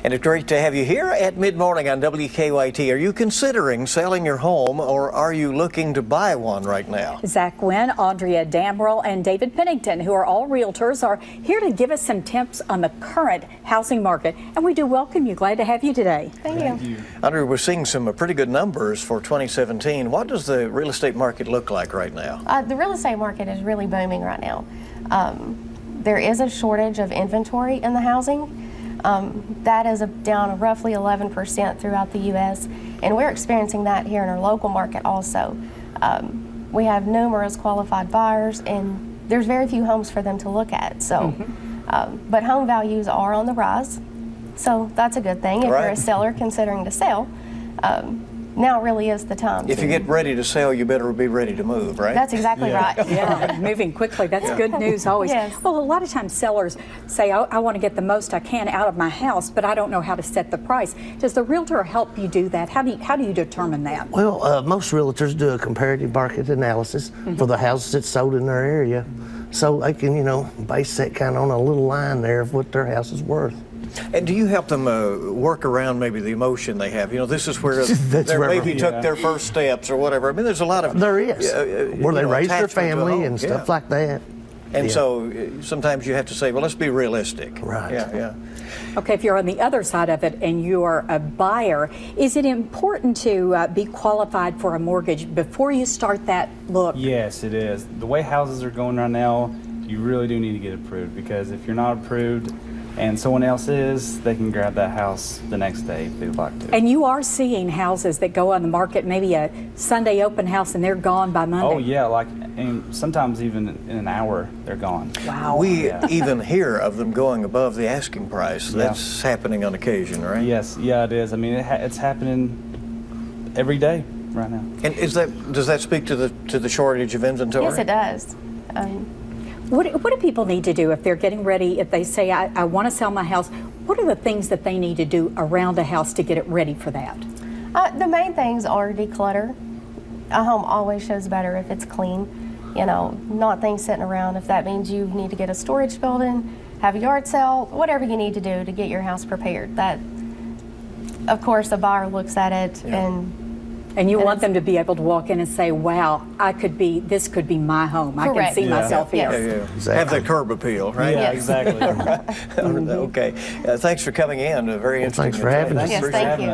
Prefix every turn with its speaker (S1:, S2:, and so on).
S1: And it's great to have you here at Mid-Morning on WKYT. Are you considering selling your home, or are you looking to buy one right now?
S2: Zac Wynn, Aundrea Damrell, and David Pennington, who are all realtors, are here to give us some tips on the current housing market. And we do welcome you. Glad to have you today.
S3: Thank you.
S1: Aundrea, we're seeing some pretty good numbers for 2017. What does the real estate market look like right now?
S3: The real estate market is really booming right now. There is a shortage of inventory in the housing. That is down roughly 11% throughout the U.S., and we're experiencing that here in our local market also. We have numerous qualified buyers, and there's very few homes for them to look at. So, but home values are on the rise, so that's a good thing. If you're a seller considering to sell, now really is the time.
S1: If you get ready to sell, you better be ready to move, right?
S3: That's exactly right.
S2: Yeah, moving quickly. That's good news always.
S3: Yes.
S2: Well, a lot of times sellers say, I want to get the most I can out of my house, but I don't know how to set the price. Does the realtor help you do that? How do you determine that?
S4: Well, most realtors do a comparative market analysis for the houses that's sold in their area, so they can, base that kind of on a little line there of what their house is worth.
S1: And do you help them work around maybe the emotion they have? This is where they maybe took their first steps or whatever. I mean, there's a lot of...
S4: There is. Where they raise their family and stuff like that.
S1: And so sometimes you have to say, well, let's be realistic.
S4: Right.
S1: Yeah.
S2: Okay, if you're on the other side of it and you're a buyer, is it important to be qualified for a mortgage before you start that look?
S5: Yes, it is. The way houses are going right now, you really do need to get approved, because if you're not approved and someone else is, they can grab that house the next day if they would like to.
S2: And you are seeing houses that go on the market, maybe a Sunday open house, and they're gone by Monday.
S5: Oh yeah, and sometimes even in an hour they're gone.
S2: Wow.
S1: We even hear of them going above the asking price. That's happening on occasion, right?
S5: Yes, yeah, it is. I mean, it's happening every day right now.
S1: And does that speak to the shortage of inventory?
S3: Yes, it does.
S2: What do people need to do if they're getting ready, if they say, I want to sell my house? What are the things that they need to do around a house to get it ready for that?
S3: The main things are declutter. A home always shows better if it's clean, not things sitting around. If that means you need to get a storage building, have a yard sale, whatever you need to do to get your house prepared. That, of course, the buyer looks at it
S2: and you want them to be able to walk in and say, wow, this could be my home.
S3: Correct.
S2: I can see myself here.
S1: Exactly. Have the curb appeal, right?
S5: Yeah, exactly.
S1: Okay. Thanks for coming in. Very interesting.
S4: Thanks for having us.
S3: Yes, thank you.